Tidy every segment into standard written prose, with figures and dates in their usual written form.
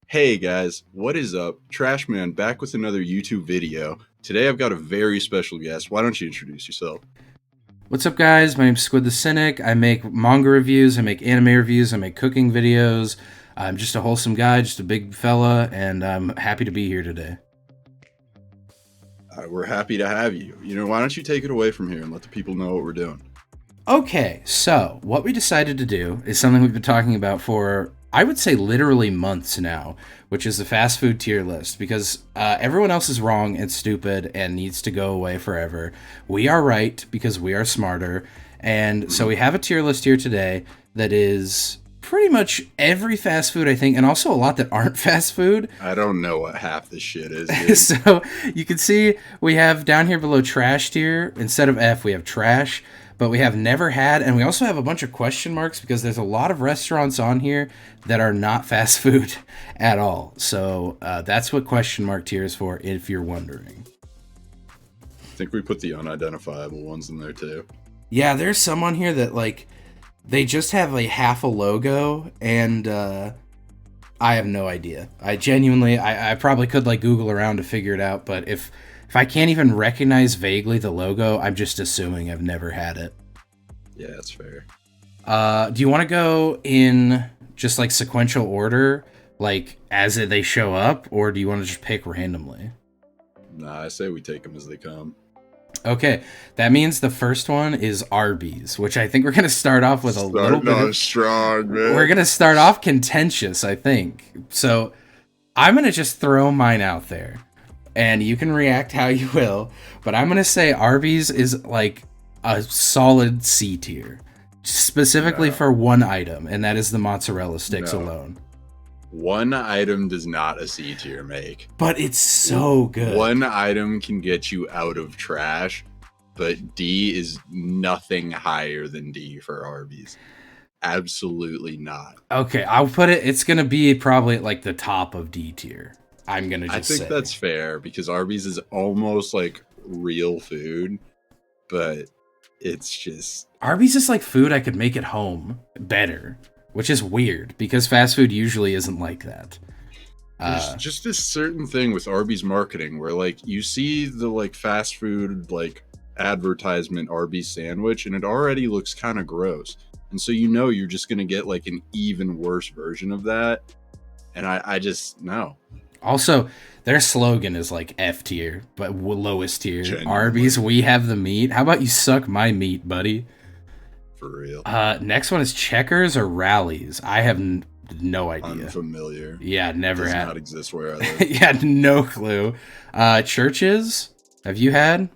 Hey guys, what is up? Trashman back with another YouTube video. Today I've got a very special guest. Why don't you introduce yourself? What's up, guys? My name's SquidTheCynic. I make manga reviews, I make anime reviews, I make cooking videos. I'm just a wholesome guy, just a big fella, and I'm happy to be here today. We're happy to have you. Why don't you take it away from here and let the people know what we're doing? Okay, so what we decided to do is something we've been talking about for, I would say, literally months now, which is the fast food tier list, because everyone else is wrong and stupid and needs to go away forever. We are right because we are smarter, and so we have a tier list here today that is pretty much every fast food, I think, and also a lot that aren't fast food. I don't know what half this shit is, dude. So you can see we have down here below trash tier, instead of F, we have trash. But we have never had, and we also have a bunch of question marks because there's a lot of restaurants on here that are not fast food at all. So that's what question mark tier is for, if you're wondering. I think we put the unidentifiable ones in there too. Yeah, there's some on here that, like, they just have like half a logo, and I have no idea. I probably could like Google around to figure it out, but if I can't even recognize vaguely the logo, I'm just assuming I've never had it. Yeah, that's fair. Do you want to go in just like sequential order, like as they show up, or do you want to just pick randomly? Nah, I say we take them as they come. Okay, that means the first one is Arby's, which I think we're gonna start off with a little bit of strong, man. We're gonna start off contentious, I think. So I'm gonna just throw mine out there, and you can react how you will, but I'm going to say Arby's is like a solid C tier, specifically for one item, and that is the mozzarella sticks alone. One item does not a C tier make. But it's so good. One item can get you out of trash, but D is nothing higher than D for Arby's. Absolutely not. Okay, I'll put it, it's going to be probably at like the top of D tier. I'm gonna just I think that's fair because Arby's is almost like real food, but it's just Arby's is like food I could make at home better, which is weird because fast food usually isn't like that. There's just this certain thing with Arby's marketing where like you see the like fast food like advertisement Arby's sandwich and it already looks kind of gross, and so you're just gonna get like an even worse version of that, and I just no. Also, their slogan is like F tier, but lowest tier. Genuinely. Arby's, we have the meat. How about you suck my meat, buddy? For real. Next one is Checkers or Rallies. I have no idea. Unfamiliar. Yeah, never Does had. not exist where I live. Yeah, no clue. Churches, have you had?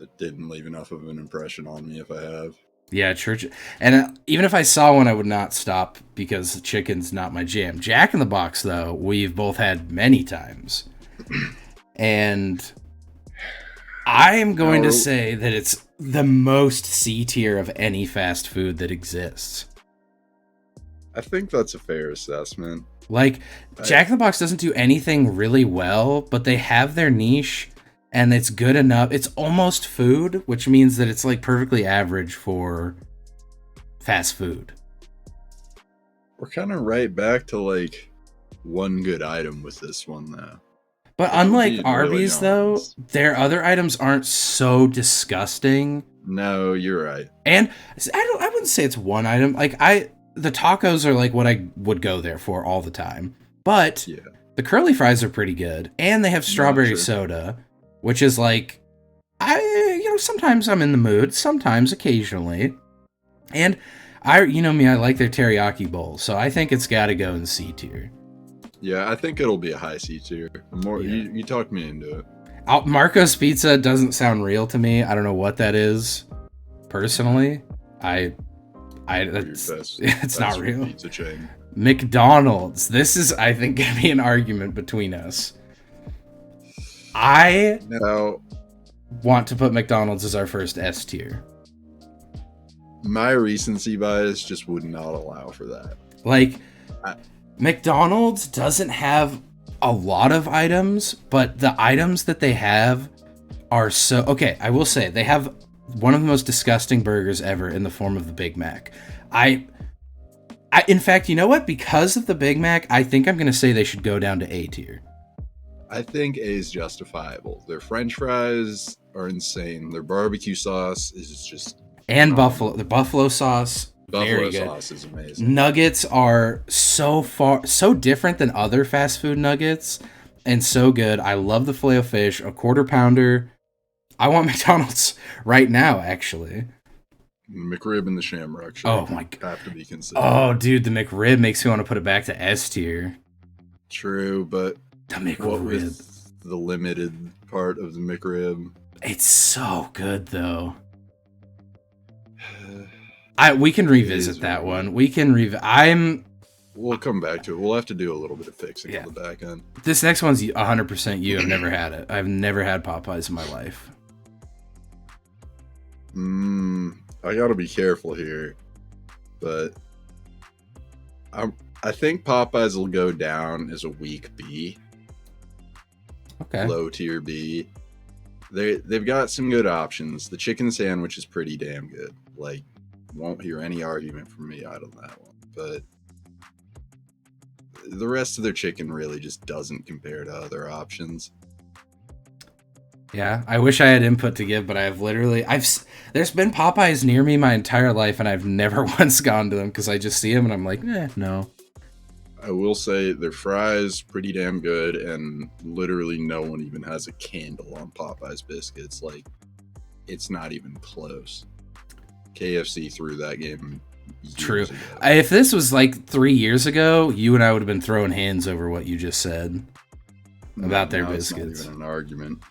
It didn't leave enough of an impression on me if I have. Yeah, church. And even if I saw one, I would not stop because chicken's not my jam. Jack in the Box, though, we've both had many times. And I am going to say that it's the most C tier of any fast food that exists. I think that's a fair assessment. Like, Jack in the Box doesn't do anything really well, but they have their niche. And it's good enough. It's almost food, which means that it's like perfectly average for fast food. We're kind of right back to like one good item with this one, though. But unlike Arby's, though, their other items aren't so disgusting. No, you're right. And I wouldn't say it's one item. Like the tacos are like what I would go there for all the time. But Yeah. the curly fries are pretty good, and they have strawberry soda. Which is like, sometimes I'm in the mood, sometimes occasionally. And I like their teriyaki bowl, so I think it's got to go in C tier. Yeah, I think it'll be a high C tier. You talked me into it. Marco's Pizza doesn't sound real to me. I don't know what that is. Personally, it's not real. Pizza chain. McDonald's. This is, I think, gonna be an argument between us. I want to put McDonald's as our first S tier. My recency bias just would not allow for that. Like, McDonald's doesn't have a lot of items, but the items that they have are so... Okay, I will say, they have one of the most disgusting burgers ever in the form of the Big Mac. I In fact, you know what? Because of the Big Mac, I think I'm going to say they should go down to A tier. I think A is justifiable. Their French fries are insane. Their barbecue sauce is just and phenomenal. the buffalo sauce. Buffalo very good. sauce is amazing. Nuggets are so different than other fast food nuggets, and so good. I love the Filet-O-Fish, a quarter pounder. I want McDonald's right now, actually. McRib and the Shamrock. Oh my god, have to be considered. Oh, dude, the McRib makes me want to put it back to S tier. True, but the McRib, what with the limited part of the McRib? It's so good though. We can revisit that one. We can We'll come back to it. We'll have to do a little bit of fixing on the back end. This next one's 100% you. I've never had it. I've never had Popeyes in my life. I gotta be careful here, but I think Popeyes will go down as a weak B. Okay. Low tier B. They've got some good options. The chicken sandwich is pretty damn good. Like, won't hear any argument from me out on that one. But the rest of their chicken really just doesn't compare to other options. Yeah, I wish I had input to give, but there's been Popeyes near me my entire life, and I've never once gone to them because I just see them and I'm like, no. I will say their fries pretty damn good, and literally no one even has a candle on Popeyes biscuits. Like, it's not even close. KFC threw that game. True. If this was like 3 years ago, you and I would have been throwing hands over what you just said about their biscuits. It's not even an argument.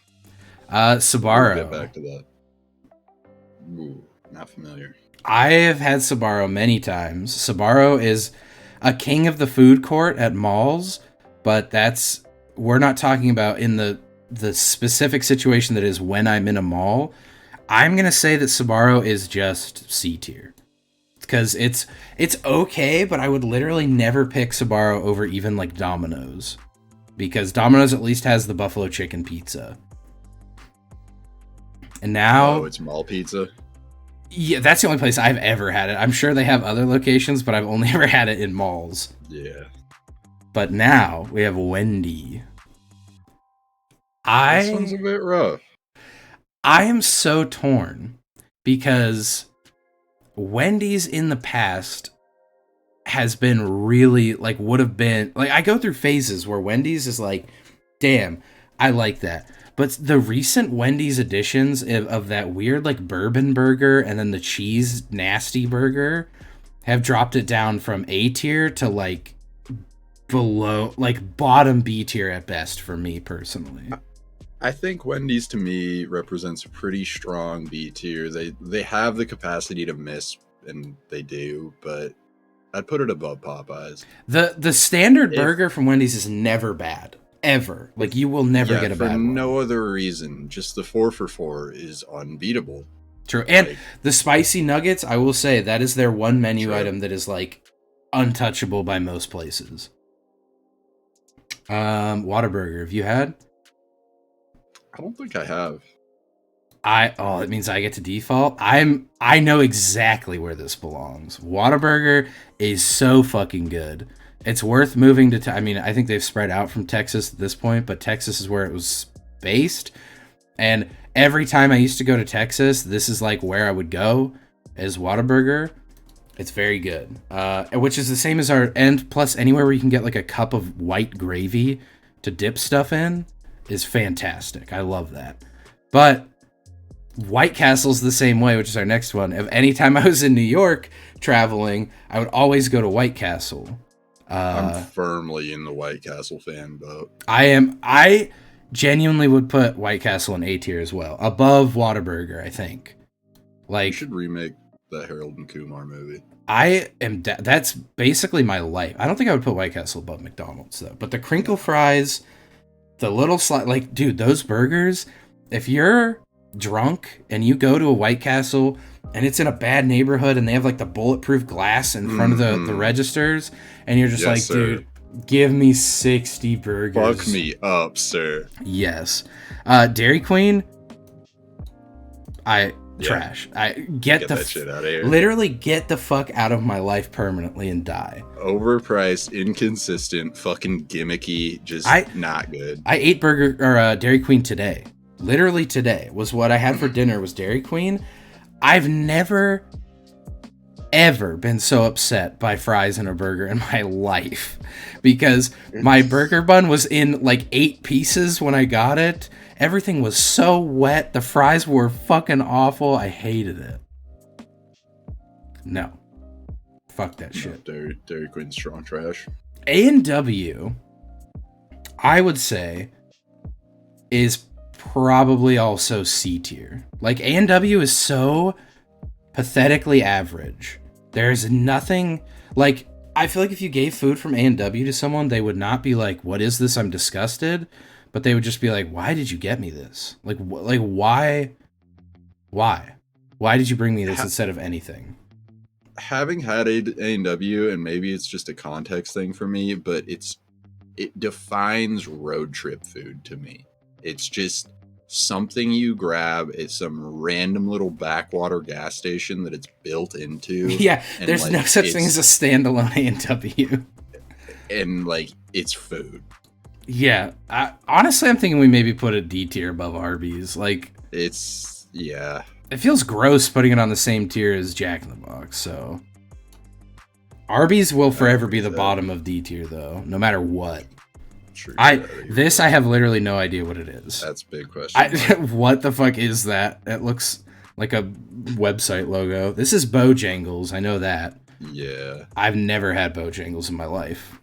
Sbarro. We'll get back to that. Ooh, not familiar. I have had Sbarro many times. Sbarro is a king of the food court at malls, but we're not talking about in the specific situation that is when I'm in a mall. I'm going to say that Sbarro is just C tier. Because it's okay, but I would literally never pick Sbarro over even like Dominoes. Because Dominoes at least has the buffalo chicken pizza. And now... Oh, it's mall pizza? Yeah, that's the only place I've ever had it. I'm sure they have other locations, but I've only ever had it in malls. Yeah. But now we have Wendy. This one's a bit rough. I am so torn because Wendy's in the past has been really, like, would have been... Like, I go through phases where Wendy's is like, damn, I like that. But the recent Wendy's editions of that weird, like, bourbon burger and then the cheese nasty burger have dropped it down from A tier to, like, below, like, bottom B tier at best for me, personally. I think Wendy's, to me, represents a pretty strong B tier. They have the capacity to miss, and they do, but I'd put it above Popeyes. The standard burger from Wendy's is never bad. Ever. Like, you will never get a bad one. For no other reason. Just the 4 for $4 is unbeatable. True. And the spicy nuggets, I will say, that is their one menu item that is, like, untouchable by most places. Whataburger, have you had? I don't think I have. It means I get to default. I know exactly where this belongs. Whataburger is so fucking good. It's worth moving to... I think they've spread out from Texas at this point, but Texas is where it was based. And every time I used to go to Texas, this is like where I would go, is Whataburger. It's very good. Which is the same as our... And plus, anywhere where you can get like a cup of white gravy to dip stuff in is fantastic. I love that. But White Castle's the same way, which is our next one. If anytime I was in New York traveling, I would always go to White Castle. I'm firmly in the White Castle fan boat. I genuinely would put White Castle in A tier as well, above Whataburger, I think. Like, you should remake the Harold and Kumar movie. That's basically my life. I don't think I would put White Castle above McDonald's though. But the crinkle fries, the little like, dude, those burgers. If you're drunk and you go to a White Castle and it's in a bad neighborhood and they have like the bulletproof glass in front of the registers, and you're just dude, give me 60 burgers. Fuck me up, sir. Yes. Dairy Queen, trash. I get that shit out of here. Literally get the fuck out of my life permanently and die. Overpriced, inconsistent, fucking gimmicky, just not good. I ate Dairy Queen today. Literally today was what I had for dinner was Dairy Queen. I've never ever been so upset by fries in a burger in my life because my burger bun was in like 8 pieces when I got it. Everything was so wet. The fries were fucking awful. I hated it. No. Fuck that shit. Dairy Queen's strong trash. A&W, I would say, is probably also C tier. Like, A&W is so pathetically average. There's nothing... Like, I feel like if you gave food from A&W to someone, they would not be like, what is this? I'm disgusted. But they would just be like, why did you get me this? Like why? Why did you bring me this instead of anything? Having had A&W, and maybe it's just a context thing for me, but it defines road trip food to me. It's just something you grab at some random little backwater gas station that it's built into. Yeah, there's like, no such thing as a standalone A&W. And like, it's food. Yeah, honestly, I'm thinking we maybe put a D tier above Arby's. Like, yeah. It feels gross putting it on the same tier as Jack in the Box, so. Arby's will forever be the bottom of D tier, though, no matter what. True. I have literally no idea what it is. That's a big question. What the fuck is that? It looks like a website logo. This is Bojangles, I know that. Yeah. I've never had Bojangles in my life.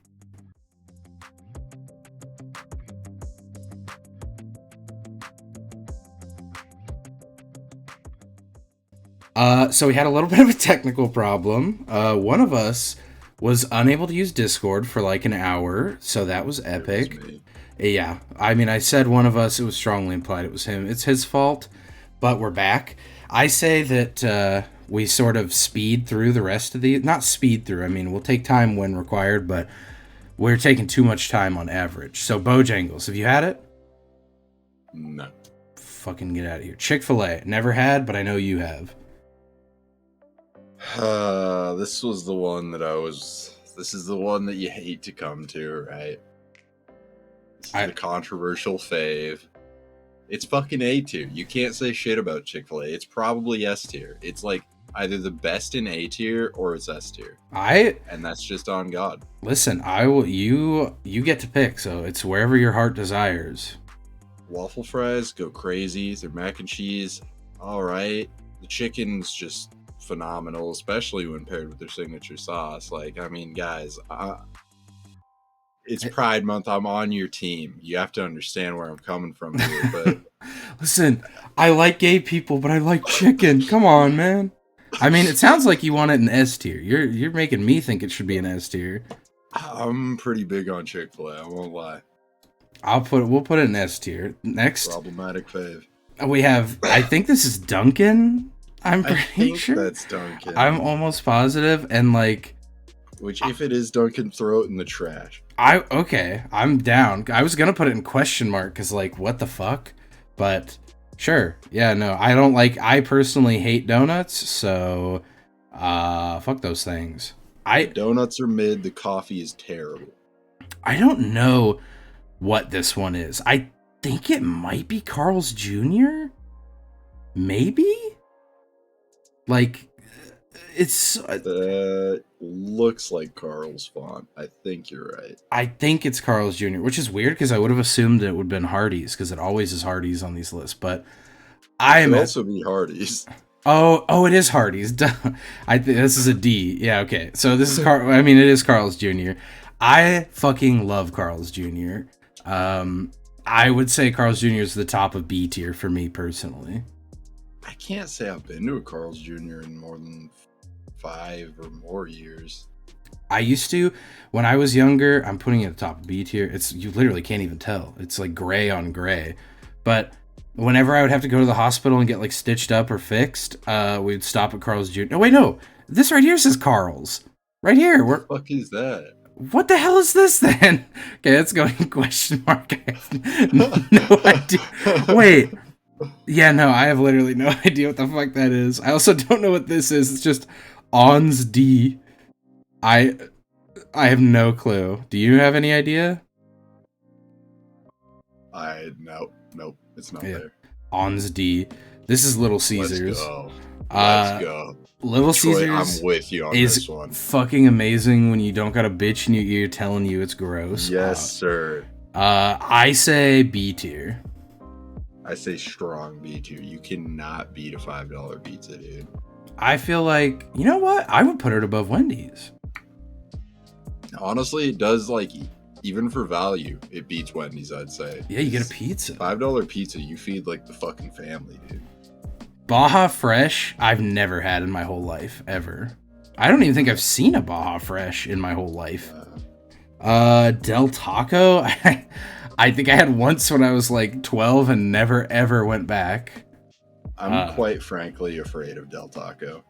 So we had a little bit of a technical problem. One of us was unable to use Discord for like an hour, so that was epic. Yeah, I mean, I said one of us, it was strongly implied it was him. It's his fault, but we're back. I say that we sort of speed through the rest of the... Not speed through, I mean, we'll take time when required, but we're taking too much time on average. So Bojangles, have you had it? No. Fucking get out of here. Chick-fil-A, never had, but I know you have. This was the one that this is the one that you hate to come to, right? This is the controversial fave. It's fucking A tier. You can't say shit about Chick-fil-A. It's probably S tier. It's like either the best in A tier or it's S tier. And that's just on God. Listen, you get to pick, so it's wherever your heart desires. Waffle fries go crazy. Their mac and cheese, all right. The chicken's just phenomenal, especially when paired with their signature sauce. Like, I mean, guys, it's Pride Month. I'm on your team. You have to understand where I'm coming from here. But listen, I like gay people, but I like chicken. Come on, man. I mean, it sounds like you want it in S tier. You're making me think it should be an S tier. I'm pretty big on Chick-fil-A. I won't lie. We'll put it in S tier. Next, problematic fave. We have. I think this is Dunkin'. I'm pretty sure that's Dunkin'. I'm almost positive, and like, which if it is Dunkin', throw it in the trash. I'm down. I was gonna put it in question mark because like, what the fuck? But sure, yeah, no, I personally hate donuts, so fuck those things. The donuts are mid. The coffee is terrible. I don't know what this one is. I think it might be Carl's Jr. Maybe. Like, it's... looks like Carl's font. I think you're right. I think it's Carl's Jr., which is weird because I would have assumed it would have been Hardee's because it always is Hardee's on these lists, but it could also be Hardee's. Oh, it is Hardee's. This is a D. Yeah, okay. So this is it is Carl's Jr. I fucking love Carl's Jr. I would say Carl's Jr. is the top of B tier for me personally. I can't say I've been to a Carl's Jr. in more than 5 or more years. I used to, when I was younger. I'm putting it at the top of B tier. You literally can't even tell. It's like gray on gray. But whenever I would have to go to the hospital and get like stitched up or fixed, we'd stop at Carl's Jr. No, wait, no. This right here says Carl's. Right here. What the fuck is that? What the hell is this then? Okay, let's go in question mark. I have no idea. Wait. Yeah, no, I have literally no idea what the fuck that is. I also don't know what this is. It's just Ons D. I I have no clue. Do you have any idea? Nope, it's not Yeah. there. Ons D. This is Little Caesars. Let's go. Little Troy, Caesars I'm with you on is this one. fucking amazing when you don't got a bitch in your ear telling you it's gross. Yes, sir. I say B tier. I say strong B tier. You cannot beat a $5 pizza, dude. I feel like, you know what? I would put it above Wendy's. Honestly, it does, like, even for value, it beats Wendy's, I'd say. Yeah, you get a pizza. $5 pizza, you feed, like, the fucking family, dude. Baja Fresh, I've never had in my whole life, ever. I don't even think I've seen a Baja Fresh in my whole life. Del Taco, I think I had once when I was like 12 and never ever went back. I'm quite frankly afraid of Del Taco.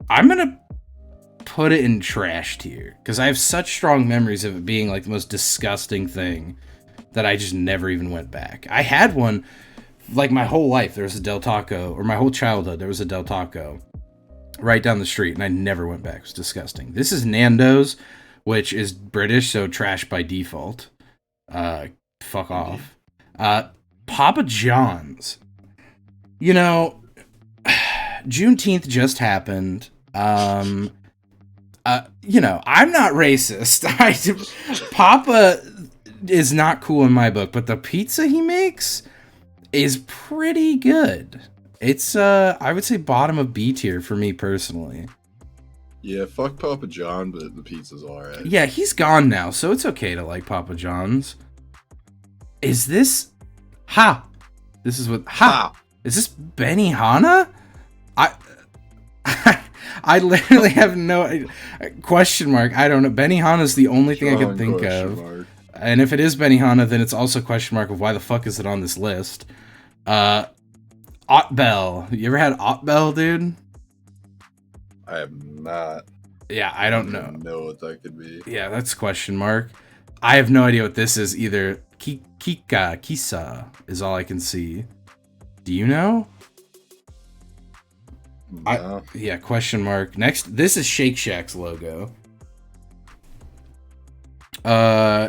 I'm gonna put it in trash tier because I have such strong memories of it being like the most disgusting thing that I just never even went back. I had one like my whole life. There was a Del Taco, or my whole childhood. There was a Del Taco right down the street, and I never went back. It was disgusting. This is Nando's, which is British, so trash by default. Fuck off. Papa John's. You know, Juneteenth just happened. You know, I'm not racist. Papa is not cool in my book, but the pizza he makes is pretty good. It's I would say bottom of B tier for me personally. Yeah, fuck Papa John, but the pizza's alright. Yeah, he's gone now, so it's okay to like Papa John's. Is this This is what Is this Benihana? I literally have no question mark. I don't know. Benihana is the only thing I can think of. Mark. And if it is Benihana, then it's also a question mark of why the fuck is it on this list. Otbell. You ever had Otbell, dude? I have not. Yeah, I don't know. Know what that could be. Yeah, that's question mark. I have no idea what this is either. Kisa is all I can see. Do you know? No. Yeah, question mark. Next, this is Shake Shack's logo.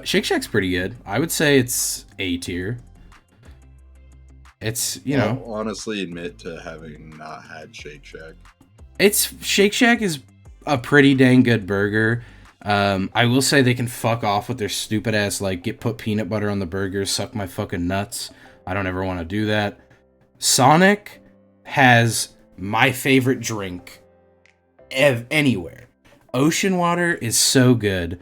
Shake Shack's pretty good. I would say it's A tier. It's, you know. I'll honestly admit to having not had Shake Shack. Shake Shack is a pretty dang good burger. I will say they can fuck off with their stupid ass, like, put peanut butter on the burger, suck my fucking nuts. I don't ever want to do that. Sonic has my favorite drink anywhere. Ocean water is so good,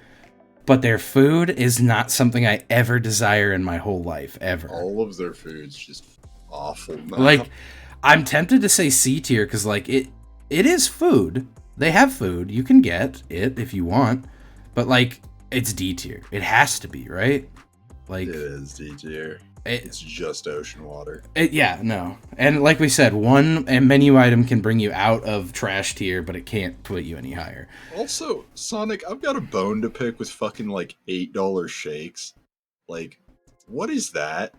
but their food is not something I ever desire in my whole life, ever. All of their food's just awful. Like, I'm tempted to say C tier because, like, it is food. They have food. You can get it if you want, but, like, it's D tier. It has to be, right? Like, it is D tier. It's just ocean water. Yeah, no. And like we said, one menu item can bring you out of trash tier, but it can't put you any higher. Also, Sonic, I've got a bone to pick with fucking like $8 shakes. Like, what is that?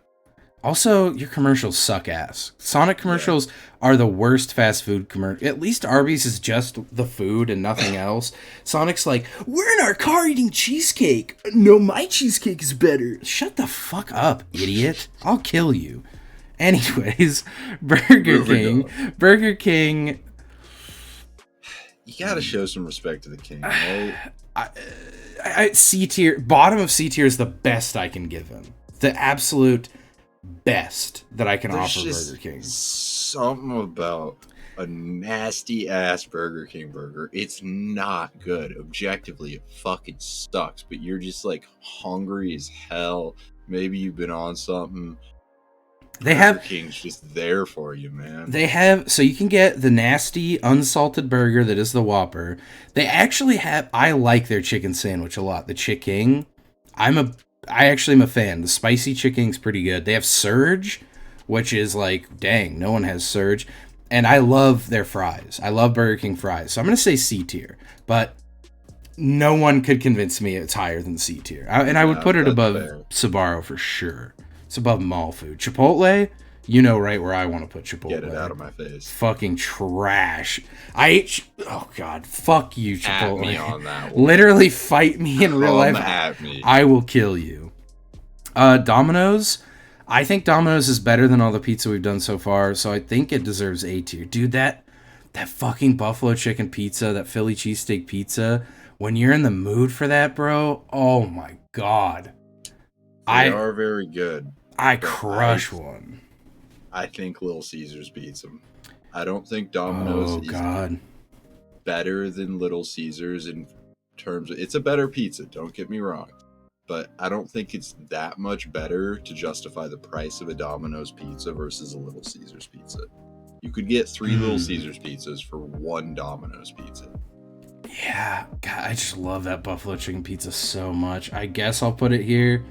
Also, your commercials suck ass. Sonic commercials are the worst fast food commercial. At least Arby's is just the food and nothing else. Sonic's like, we're in our car eating cheesecake. No, my cheesecake is better. Shut the fuck up, idiot. I'll kill you. Anyways, Burger King. You gotta show some respect to the king, right? C tier, bottom of C tier is the best I can give him. The absolute best that I can offer Burger King. Something about a nasty ass Burger King burger. It's not good. Objectively, it fucking sucks. But you're just like hungry as hell. Maybe you've been on something. Burger King's just there for you, man. So you can get the nasty unsalted burger that is the Whopper. They actually have. I like their chicken sandwich a lot. The Chick-King. I actually am a fan. The spicy chicken's pretty good. They have Surge, which is like, dang, no one has Surge. And I love their fries. I love Burger King fries. So I'm going to say C tier. But no one could convince me it's higher than C tier. I would put it above Sbarro for sure. It's above mall food. Chipotle, You know right where I want to put Chipotle. Get it out of my face. Fucking trash. I ate... Oh, God. Fuck you, Chipotle. At me on that one. Literally fight me in real life. At me. I will kill you. Dominoes. I think Dominoes is better than all the pizza we've done so far, so I think it deserves A tier. Dude, that fucking buffalo chicken pizza, that Philly cheesesteak pizza, when you're in the mood for that, bro, oh my God. They are very good. I crush one. I think Little Caesars beats them. I don't think Domino's is better than Little Caesars in terms of... It's a better pizza, don't get me wrong. But I don't think it's that much better to justify the price of a Domino's pizza versus a Little Caesars pizza. You could get 3 Little Caesars pizzas for 1 Domino's pizza. Yeah, God, I just love that buffalo chicken pizza so much. I guess I'll put it here.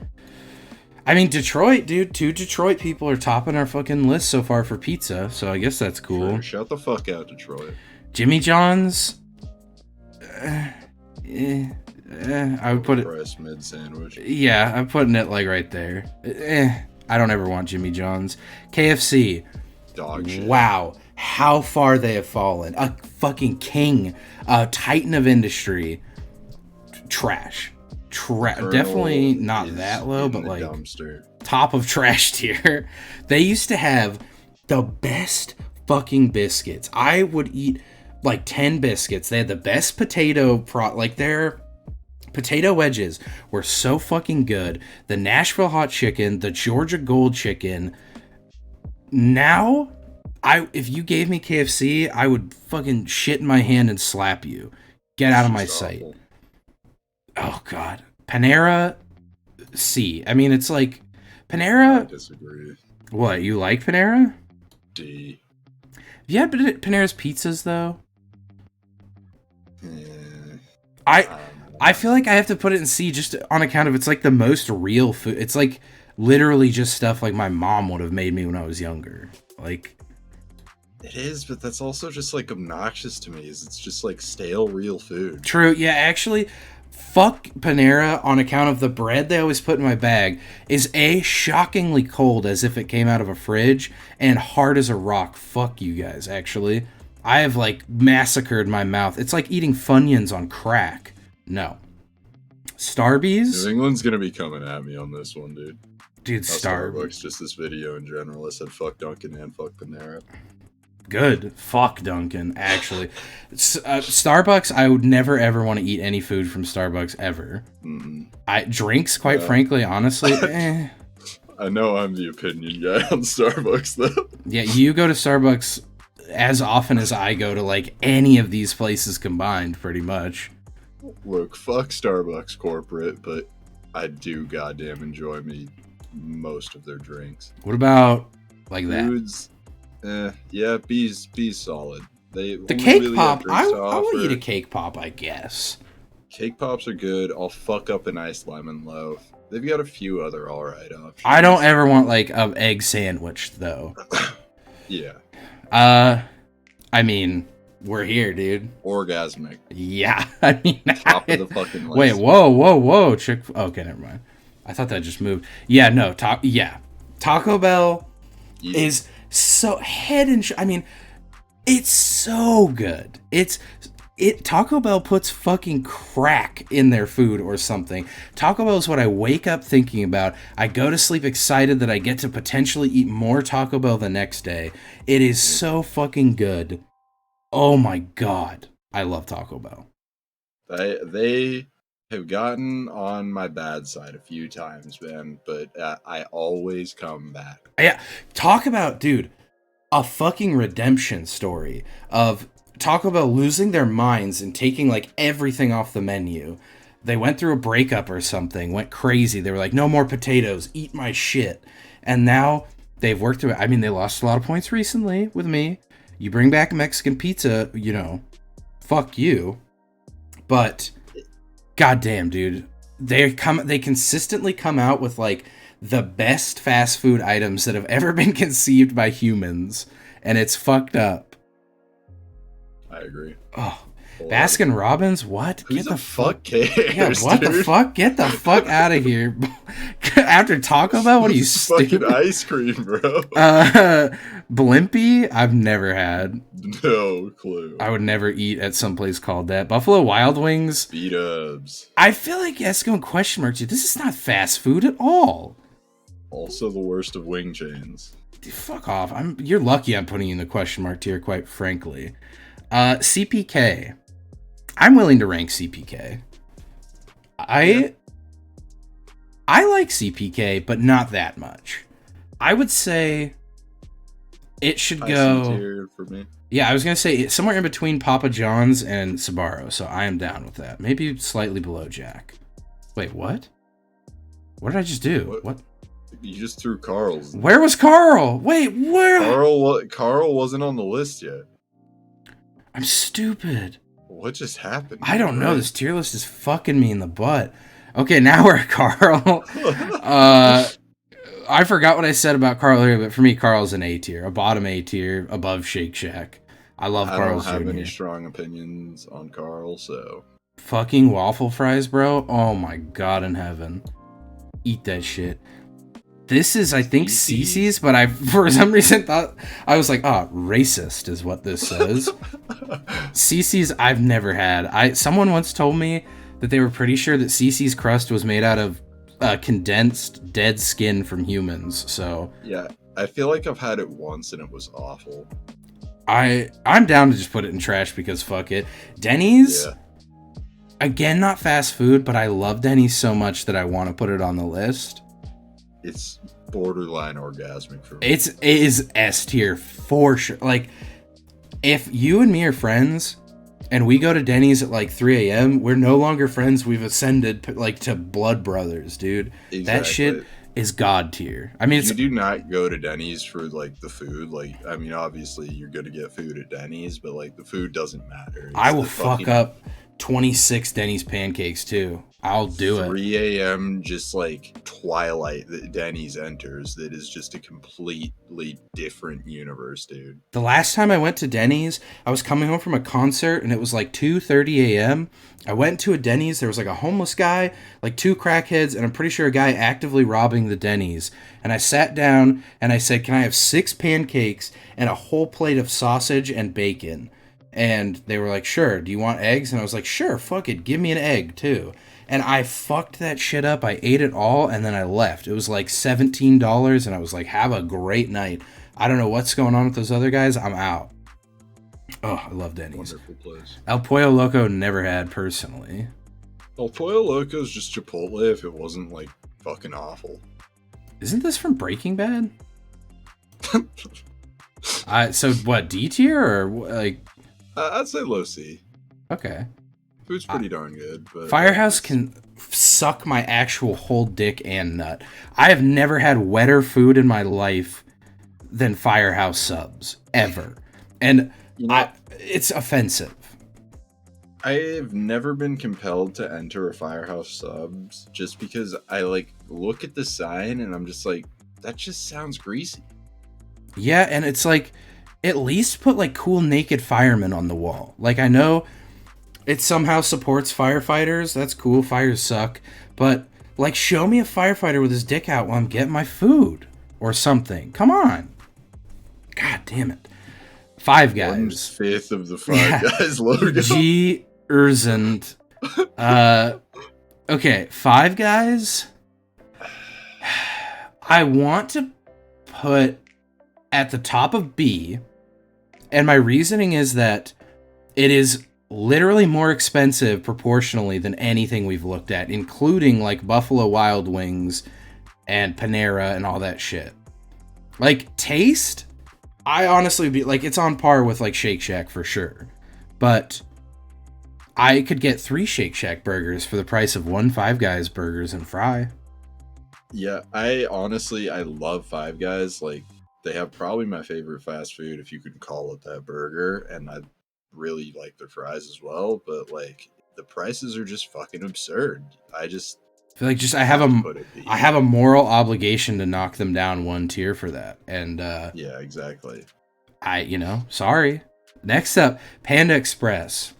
I mean, Detroit, dude. 2 Detroit people are topping our fucking list so far for pizza, so I guess that's cool. Sure, shout the fuck out, Detroit. Jimmy John's. I would put it... Press mid sandwich. Yeah, I'm putting it like right there. I don't ever want Jimmy John's. KFC. Dog shit. Wow, how far they have fallen. A fucking king. A titan of industry. Trash. Definitely not that low, but like dumpster. Top of trash tier. They used to have the best fucking biscuits. I would eat like 10 biscuits. They had the best potato like their potato wedges were so fucking good. The Nashville hot chicken, the Georgia gold chicken. Now, if you gave me KFC, I would fucking shit in my hand and slap you. Get out of my sight. Oh, God. Panera, C. I mean, it's like, Panera... I disagree. What, you like Panera? D. Yeah, but Panera's pizzas, though? I feel like I have to put it in C just on account of it's like the most real food. It's like literally just stuff like my mom would have made me when I was younger. Like... It is, but that's also just like obnoxious to me. It's just like stale real food. True, yeah, actually... Fuck Panera on account of the bread they always put in my bag is A, shockingly cold as if it came out of a fridge, and hard as a rock. Fuck you guys, actually. I have, like, massacred my mouth. It's like eating Funyuns on crack. No. Starbucks? New England's gonna be coming at me on this one, dude. Dude, Starbucks. Just this video in general. I said fuck Dunkin' and fuck Panera. Good. Fuck Dunkin', actually. Starbucks, I would never ever want to eat any food from Starbucks ever. Drinks, quite frankly, honestly, I know I'm the opinion guy on Starbucks, though. Yeah, you go to Starbucks as often as I go to, like, any of these places combined, pretty much. Look, fuck Starbucks corporate, but I do goddamn enjoy most of their drinks. What about, like, Foods, yeah, B's solid. The cake really pop, I will eat a cake pop, I guess. Cake pops are good. I'll fuck up an iced lemon loaf. They've got a few other alright options. I don't ever want, like, an egg sandwich, though. Yeah. I mean, we're here, dude. Orgasmic. Yeah, I mean... Top of the fucking list. Wait, whoa. Okay, never mind. I thought that just moved. Yeah, no, Taco Bell is so head and I mean, it's so good. Taco Bell puts fucking crack in their food or something. Taco Bell is what I wake up thinking about. I go to sleep excited that I get to potentially eat more Taco Bell the next day. It is so fucking good. Oh my God. I love Taco Bell. They have gotten on my bad side a few times, man, but I always come back. Yeah, talk about, dude, a fucking redemption story of Taco Bell losing their minds and taking, like, everything off the menu. They went through a breakup or something, went crazy. They were like, no more potatoes, eat my shit. And now they've worked through it. I mean, they lost a lot of points recently with me. You bring back Mexican pizza, you know, fuck you. But goddamn, dude, they consistently come out with, like, the best fast food items that have ever been conceived by humans, and it's fucked up. I agree. Oh, Baskin Robbins? What? Who the fuck cares? Yeah, what dude? the fuck? Get the fuck out of here. After Taco Bell? What are you, stupid? Fucking ice cream, bro. Blimpie? I've never had. No clue. I would never eat at some place called that. Buffalo Wild Wings? B-dubs. I feel like that's going question mark, dude. This is not fast food at all. Also the worst of wing chains. Dude, fuck off. You're lucky I'm putting you in the question mark tier, quite frankly. CPK. I'm willing to rank CPK. I like CPK, but not that much. I would say it should go... tier for me. Yeah, I was going to say somewhere in between Papa John's and Sbarro, so I am down with that. Maybe slightly below Jack. Wait, what? What did I just do? What? You just threw Carl's. Where was Carl? Wait, where? Carl wasn't on the list yet. I'm stupid. What just happened? I don't know. This tier list is fucking me in the butt. Okay, now we're at Carl. I forgot what I said about Carl earlier, but for me, Carl's an A tier, a bottom A tier, above Shake Shack. I love Carl's Jr. I don't have any strong opinions on Carl, so... Fucking waffle fries, bro. Oh my god in heaven. Eat that shit. This is, I think, Cece's, but I, for some reason, thought... I was like, racist is what this says. Cece's, I've never had. Someone once told me that they were pretty sure that Cece's crust was made out of condensed dead skin from humans, so... Yeah, I feel like I've had it once and it was awful. I'm down to just put it in trash because fuck it. Denny's... Yeah. Again, not fast food, but I love Denny's so much that I want to put it on the list. It's borderline orgasmic for me. It is S tier for sure. Like, if you and me are friends and we go to Denny's at like 3 a.m., we're no longer friends. We've ascended like to blood brothers, dude. Exactly. That shit is god tier. I mean, you do not go to Denny's for like the food. Like, I mean, obviously you're gonna get food at Denny's, but like the food doesn't matter. I will fuck up 26 Denny's pancakes too. I'll do 3 a.m. just like twilight that Denny's enters. That is just a completely different universe, dude. The last time I went to Denny's, I was coming home from a concert and it was like 2:30 a.m. I went to a Denny's. There was like a homeless guy, like 2 crackheads, and I'm pretty sure a guy actively robbing the Denny's. And I sat down and I said, "Can I have 6 pancakes and a whole plate of sausage and bacon?" And they were like, "Sure. Do you want eggs?" And I was like, "Sure, fuck it. Give me an egg too." And I fucked that shit up. I ate it all, and then I left. It was like $17, and I was like, have a great night. I don't know what's going on with those other guys. I'm out. Oh, I love Denny's. Wonderful place. El Pollo Loco never had, personally. El Pollo Loco is just Chipotle if it wasn't, like, fucking awful. Isn't this from Breaking Bad? So, what, D tier, or, like... I'd say low C. Okay. Food's pretty darn good, but... Firehouse can suck my actual whole dick and nut. I have never had wetter food in my life than Firehouse subs. Ever. And it's offensive. I've never been compelled to enter a Firehouse subs just because I, like, look at the sign and I'm just like, that just sounds greasy. Yeah, and it's like, at least put, like, cool naked firemen on the wall. Like, I know... It somehow supports firefighters. That's cool. Fires suck. But, like, show me a firefighter with his dick out while I'm getting my food. Or something. Come on. God damn it. Five Guys. 1/5 of the Five Guys logo. G-erzend. Okay, Five Guys. I want to put at the top of B. And my reasoning is that it is... literally more expensive proportionally than anything we've looked at, including like Buffalo Wild Wings and Panera and all that shit. Like, taste, I honestly be like, it's on par with like Shake Shack for sure. But I could get 3 Shake Shack burgers for the price of 1 Five Guys burgers and fry. Yeah, I love Five Guys. Like, they have probably my favorite fast food, if you could call it that, burger, and I really like their fries as well, but like the prices are just fucking absurd. I feel like I have a moral obligation to knock them down 1 tier for that. And yeah, exactly. Sorry. Next up, Panda Express.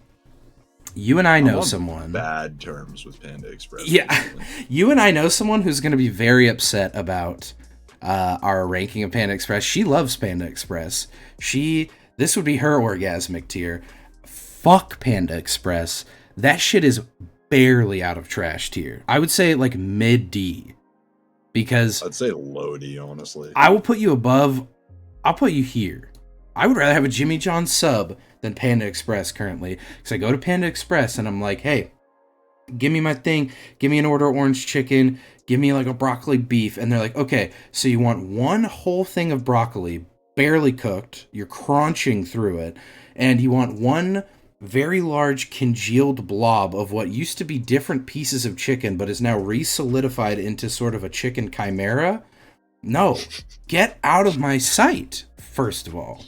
You and I I'm know on someone. bad terms with Panda Express. Yeah, Recently. you and I know someone who's going to be very upset about our ranking of Panda Express. She loves Panda Express. This would be her orgasmic tier. Fuck Panda Express. That shit is barely out of trash tier. I would say like mid D, because I'd say low D, honestly. I will put you above. I'll put you here. I would rather have a Jimmy John sub than Panda Express currently, because I go to Panda Express and I'm like, hey, give me my thing, give me an order of orange chicken, give me like a broccoli beef, and they're like, okay, so you want one whole thing of broccoli, barely cooked, you're crunching through it, and you want one very large congealed blob of what used to be different pieces of chicken but is now re-solidified into sort of a chicken chimera. No, get out of my sight, first of all.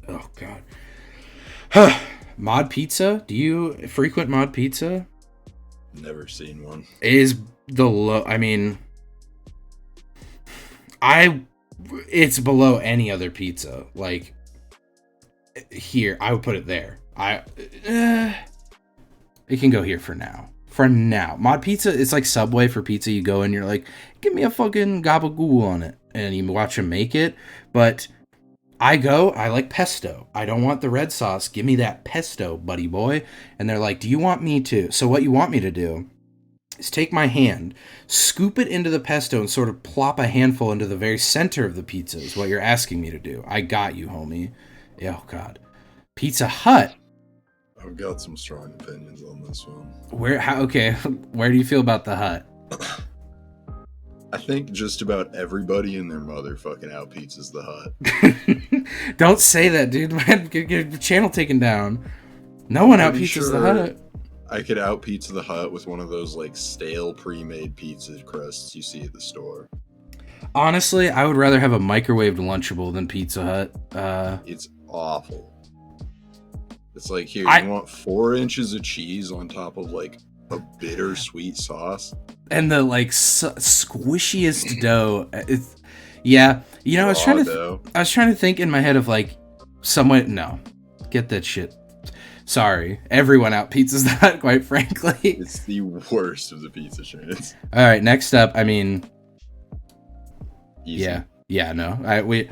Oh god. Mod Pizza? Do you frequent Mod Pizza? Never seen one. Is the low? I mean, it's below any other pizza. Like here, I would put it there. It can go here for now. For now, Mod Pizza, it's like Subway for pizza. You go and you're like, give me a fucking gabagool on it, and you watch them make it. But I like pesto. I don't want the red sauce. Give me that pesto, buddy boy. And they're like, do you want me to? So what you want me to do is take my hand, scoop it into the pesto, and sort of plop a handful into the very center of the pizza is what you're asking me to do. I got you, homie. Oh, God. Pizza Hut. I've got some strong opinions on this one. Okay, where do you feel about the Hut? I think just about everybody and their mother fucking out pizzas the Hut. Don't say that, dude. Man, get the channel taken down. No one out pizzas the Hut. I could out pizza the Hut with one of those like stale pre-made pizza crusts you see at the store. Honestly, I would rather have a microwaved Lunchable than Pizza Hut. It's awful. It's like, here, you want 4 inches of cheese on top of like a bittersweet sauce? And the like squishiest dough. Yeah, you know, I was trying to think in my head of like someone. No, get that shit. Sorry, everyone out pizzas the Hut. Quite frankly, it's the worst of the pizza chains. All right, next up. I mean, easy. Yeah, no, we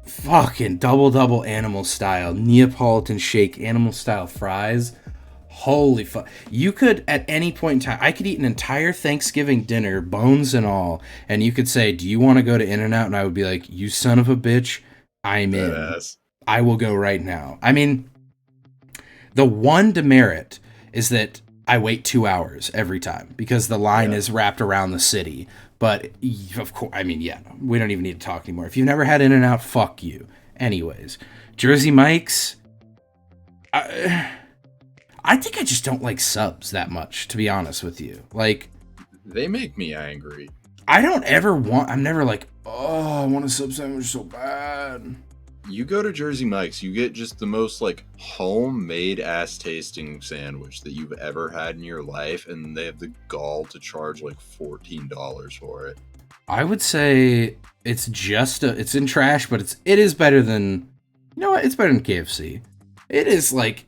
fucking double animal style Neapolitan shake animal style fries. Holy fuck. You could, at any point in time, I could eat an entire Thanksgiving dinner, bones and all, and you could say, do you want to go to In-N-Out? And I would be like, you son of a bitch, I'm in. Badass. I will go right now. I mean, the one demerit is that I wait 2 hours every time because the line is wrapped around the city. But, of course, I mean, we don't even need to talk anymore. If you've never had In-N-Out, fuck you. Anyways, Jersey Mike's... I think I just don't like subs that much, to be honest with you. Like, they make me angry. I'm never like, oh, I want a sub sandwich so bad. You go to Jersey Mike's, you get just the most like homemade ass tasting sandwich that you've ever had in your life, and they have the gall to charge like $14 for it. I would say it's it's in trash, but it is better than, you know what? It's better than KFC. It is like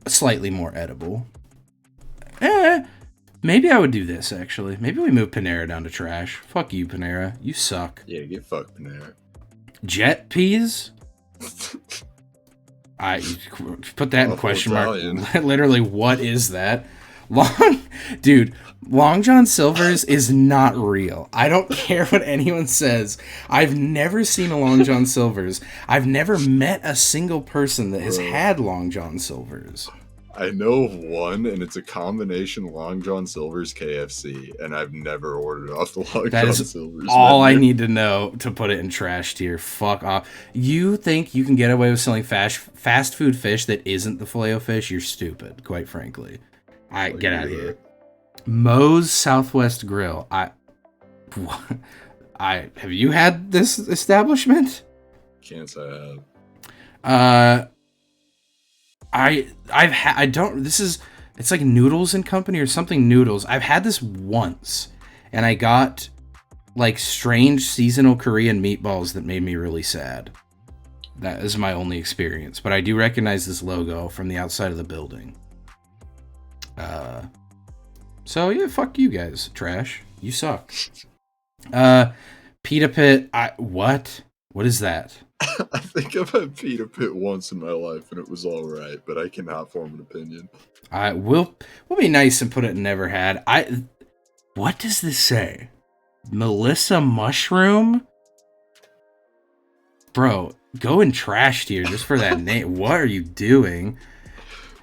slightly more edible. Maybe I would do this, actually. Maybe we move Panera down to trash. Fuck you, Panera. You suck. Yeah, get fucked, Panera. Jet peas? I put that in question Italian. mark. Literally, what is that? Long John Silver's is not real. I don't care what anyone says. I've never seen a Long John Silver's. I've never met a single person that has had Long John Silver's. I know of one, and it's a combination Long John Silver's KFC, and I've never ordered off the Long John Silver's. All menu. I need to know to put it in trash tier. Fuck off. You think you can get away with selling fast food fish that isn't the Filet-O-Fish? You're stupid, quite frankly. Get out of here. Moe's Southwest Grill. Have you had this establishment? Can't say I have. It's like Noodles and Company or something Noodles. I've had this once, and I got like strange seasonal Korean meatballs that made me really sad. That is my only experience, but I do recognize this logo from the outside of the building. So yeah, fuck you guys, trash. You suck. Pita Pit. What? What is that? I think I've had Pita Pit once in my life, and it was all right, but I cannot form an opinion. We'll be nice and put it never had. What does this say? Melissa Mushroom? Bro, go in trash tier just for that name. What are you doing?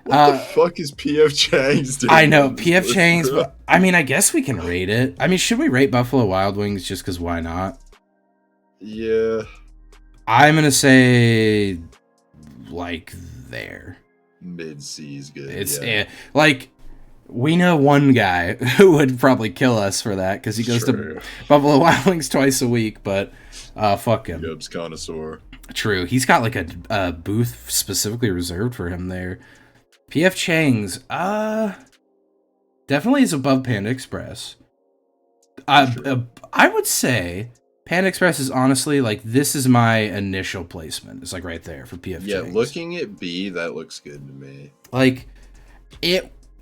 What the fuck is PF Chang's doing? I know, PF Chang's, but I mean, I guess we can rate it. I mean, should we rate Buffalo Wild Wings just because why not? Yeah. I'm going to say, like, there. Mid-C is good. It's, like, we know one guy who would probably kill us for that because he goes to Buffalo Wild Wings twice a week, but fuck him. Yub's connoisseur. True. He's got, like, a booth specifically reserved for him there. PF Chang's, definitely is above Panda Express. I would say Panda Express is honestly, like, this is my initial placement. It's, like, right there for PF Chang's. Yeah, looking at B, that looks good to me. Like,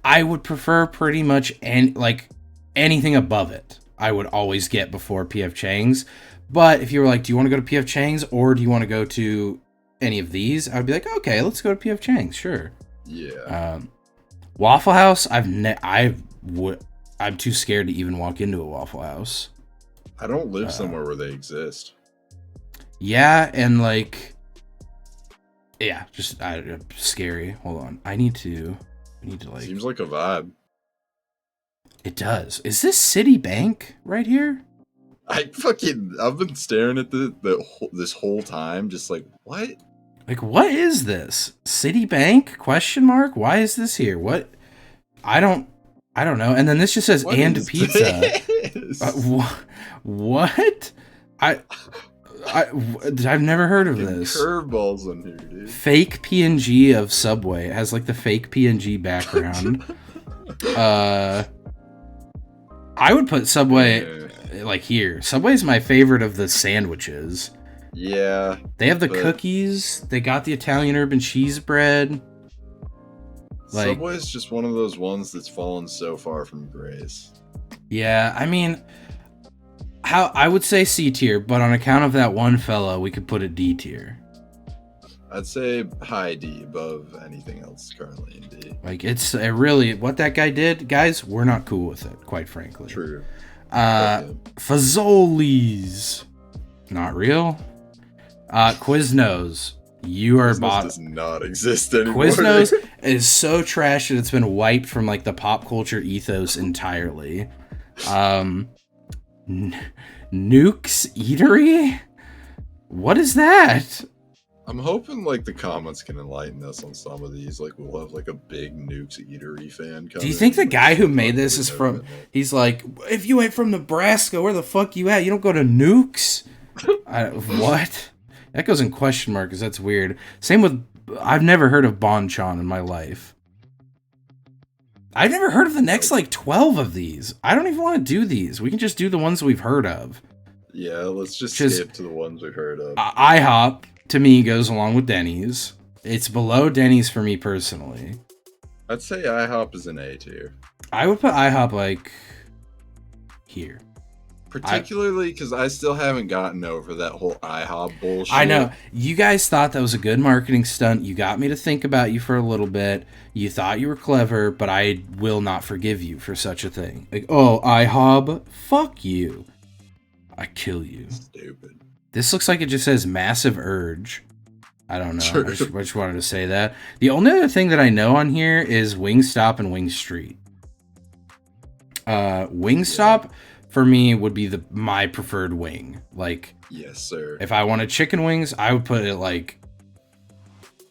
I would prefer pretty much, anything above it, I would always get before PF Chang's. But if you were like, do you want to go to PF Chang's or do you want to go to any of these? I would be like, okay, let's go to PF Chang's, sure. Yeah. Waffle House, I'm too scared to even walk into a Waffle House. I don't live somewhere where they exist. Yeah, and like, yeah, just scary. Hold on, I need to like. Seems like a vibe. It does. Is this Citibank right here? I've been staring at this whole time, just like, what? Like, what is this? Citibank? Question mark? Why is this here? What? I don't know. And then this just says, and pizza. What? I've never heard of this. Curveballs in here, dude. Fake PNG of Subway. It has like the fake PNG background. I would put Subway like here. Subway's my favorite of the sandwiches. Yeah. They have the cookies. They got the Italian urban cheese bread. Like, Subway's just one of those ones that's fallen so far from grace. Yeah, I mean, I would say C tier, but on account of that one fella, we could put it D tier. I'd say high D above anything else currently in D. Like, it's really what that guy did, guys. We're not cool with it, quite frankly. True. Fazoli's, not real. Quiznos, you are bottom. Does not exist anymore. Quiznos is so trash that it's been wiped from like the pop culture ethos entirely. Nuke's Eatery? What is that? I'm hoping like the comments can enlighten us on some of these. Like we'll have like a big Nuke's Eatery fan come. Do you think the guy who made this is from? He's like, if you ain't from Nebraska, where the fuck you at? You don't go to Nuke's. What? That goes in question mark because that's weird. Same with, I've never heard of Bonchon in my life. I've never heard of the next like 12 of these. I don't even want to do these. We can just do the ones we've heard of. Yeah, let's just skip to the ones we've heard of. IHOP, to me, goes along with Denny's. It's below Denny's for me personally. I'd say IHOP is an A tier. I would put IHOP like here. Particularly because I still haven't gotten over that whole IHOP bullshit. I know. You guys thought that was a good marketing stunt. You got me to think about you for a little bit. You thought you were clever, but I will not forgive you for such a thing. Like, oh, IHOP? Fuck you. I kill you. Stupid. This looks like it just says Massive Urge. I don't know. I just wanted to say that. The only other thing that I know on here is Wingstop and Wing Street. Wingstop... for me, would be my preferred wing. Like, yes, sir. If I wanted chicken wings, I would put it like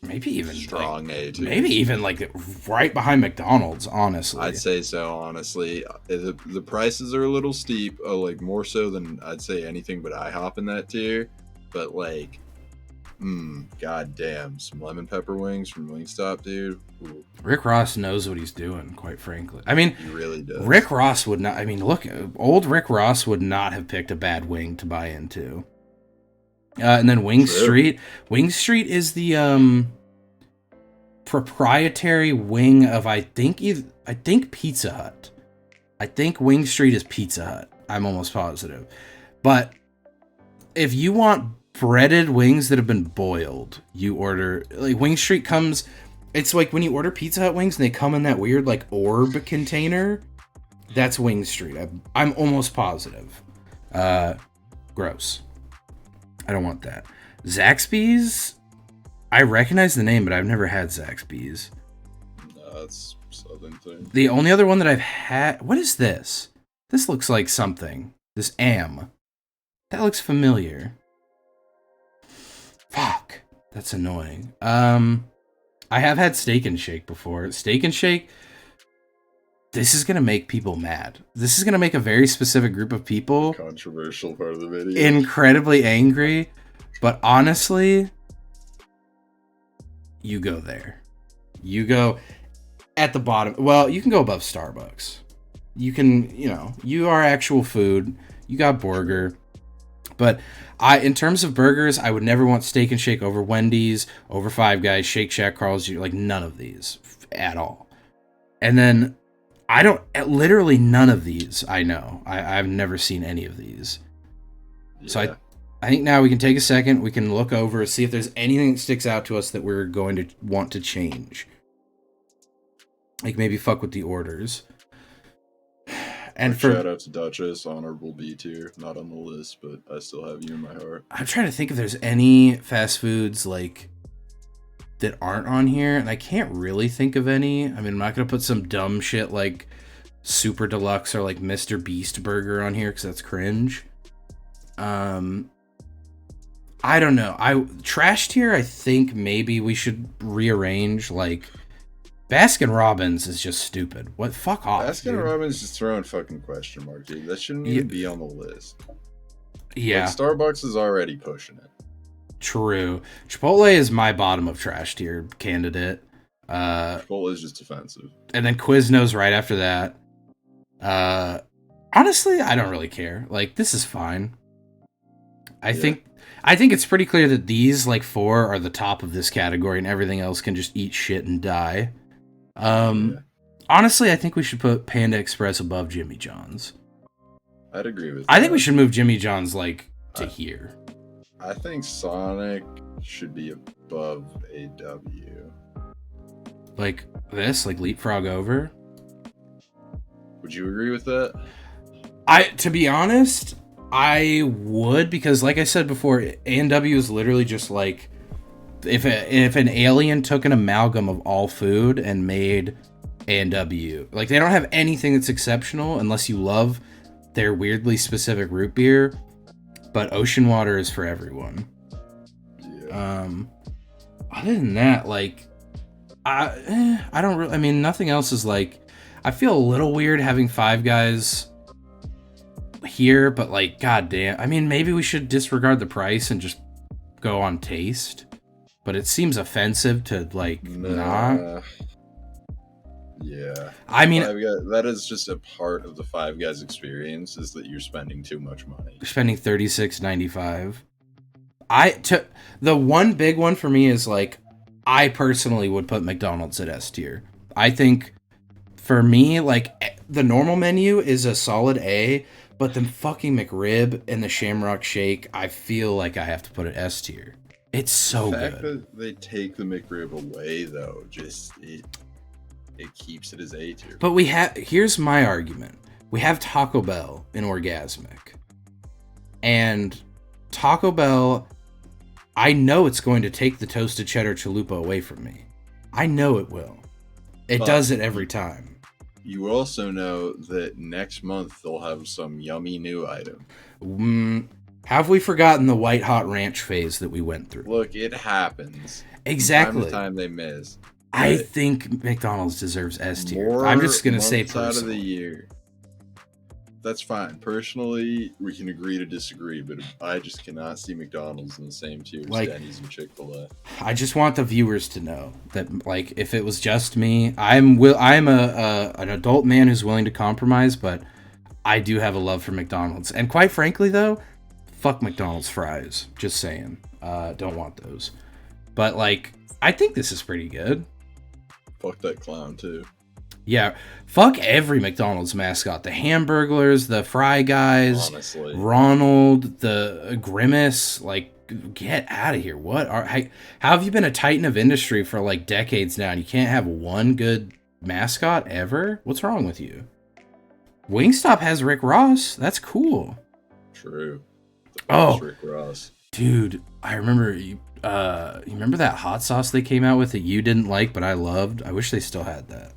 maybe even strong like, A tier. maybe even like right behind McDonald's. Honestly, I'd say so. Honestly, the prices are a little steep. Like more so than I'd say anything but IHOP in that tier. But like, god damn, some lemon pepper wings from Wingstop, dude. Ooh. Rick Ross knows what he's doing, quite frankly. I mean, he really does. Rick Ross would not. I mean, look, old Rick Ross would not have picked a bad wing to buy into. And then Wing True. Street. Wing Street is the proprietary wing of I think Pizza Hut. I think Wing Street is Pizza Hut. I'm almost positive. But if you want breaded wings that have been boiled, you order, like, Wing Street comes, it's like when you order Pizza Hut wings and they come in that weird like orb container. That's Wing Street. I'm almost positive. Gross. I don't want that. Zaxby's, I recognize the name, but I've never had Zaxby's. No, that's Southern thing. The only other one that I've had... What is this? This looks like something. This am. That looks familiar. Fuck. That's annoying. I have had Steak and Shake before. Steak and Shake... This is going to make people mad. This is going to make a very specific group of people... Controversial part of the video. Incredibly angry. But honestly... You go there. You go at the bottom. Well, you can go above Starbucks. You can, you are actual food. You got burger. But in terms of burgers, I would never want Steak and Shake over Wendy's, over Five Guys, Shake Shack, Carl's Jr., like none of these at all. And then literally none of these I know. I've never seen any of these. Yeah. So I think now we can take a second, we can look over, see if there's anything that sticks out to us that we're going to want to change. Like maybe fuck with the orders. And shout out to Duchess, honorable B tier, not on the list, but I still have you in my heart. I'm trying to think if there's any fast foods like that aren't on here, and I can't really think of any. I mean, I'm not gonna put some dumb shit like Super Deluxe or like Mr. Beast Burger on here because that's cringe. I don't know. Trash tier, I think maybe we should rearrange. Like, Baskin Robbins is just stupid. What? Fuck off. Baskin Robbins is throwing fucking question mark, dude. That shouldn't even be on the list. Yeah. Like, Starbucks is already pushing it. True. Chipotle is my bottom of trash tier candidate. Chipotle is just offensive. And then Quiznos right after that. Honestly, I don't really care. Like, this is fine. I think it's pretty clear that these, like, 4 are the top of this category and everything else can just eat shit and die. Honestly, I think we should put Panda Express above Jimmy John's. I'd agree with that. I think we should move Jimmy John's, like, to here. I think Sonic should be above AW. Like this? Like leapfrog over? Would you agree with that? To be honest, I would, because like I said before, A&W is literally just like if an alien took an amalgam of all food and made A&W. Like, they don't have anything that's exceptional unless you love their weirdly specific root beer, but ocean water is for everyone. Yeah. Other than that, like, I don't really, I mean, nothing else is like, I feel a little weird having Five Guys here, but like, goddamn, I mean, maybe we should disregard the price and just go on taste, but it seems offensive to like not. Yeah, I mean, that is just a part of the Five Guys experience, is that you're spending too much money. You're spending $36.95. The one big one for me is like, I personally would put McDonald's at S tier. I think for me, like, the normal menu is a solid A, but the fucking McRib and the Shamrock Shake, I feel like I have to put it S tier. It's so good. The fact that they take the McRib away, though, just it keeps it as A tier. But here's my argument. We have Taco Bell in Orgasmic. And Taco Bell, I know it's going to take the toasted cheddar chalupa away from me. I know it will. It does it every time. You also know that next month they'll have some yummy new item. Have we forgotten the white hot ranch phase that we went through? Look, it happens. Exactly. Time to time they miss. I think McDonald's deserves S tier. I'm just going to say personally. Out of the year. That's fine. Personally, we can agree to disagree, but I just cannot see McDonald's in the same tier as Denny's and Chick-fil-A. I just want the viewers to know that, like, if it was just me, I'm an adult man who's willing to compromise, but I do have a love for McDonald's. And quite frankly, though, Fuck McDonald's fries. Just saying. Don't want those. But, like, I think this is pretty good. Fuck that clown, too. Yeah, fuck every McDonald's mascot. The Hamburglers, the Fry Guys, Honestly. Ronald, the Grimace. Like, get out of here. How have you been a titan of industry for, like, decades now, and you can't have one good mascot ever? What's wrong with you? Wingstop has Rick Ross. That's cool. True. Rick Ross. Dude, I remember you remember that hot sauce they came out with that you didn't like but I loved? I wish they still had that.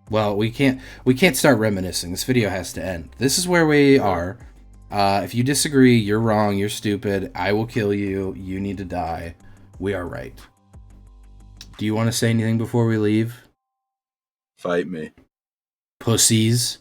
Well, we can't start reminiscing. This video has to end. This is where we are. If you disagree, you're wrong, you're stupid. I will kill you. You need to die. We are right. Do you want to say anything before we leave? Fight me. Pussies.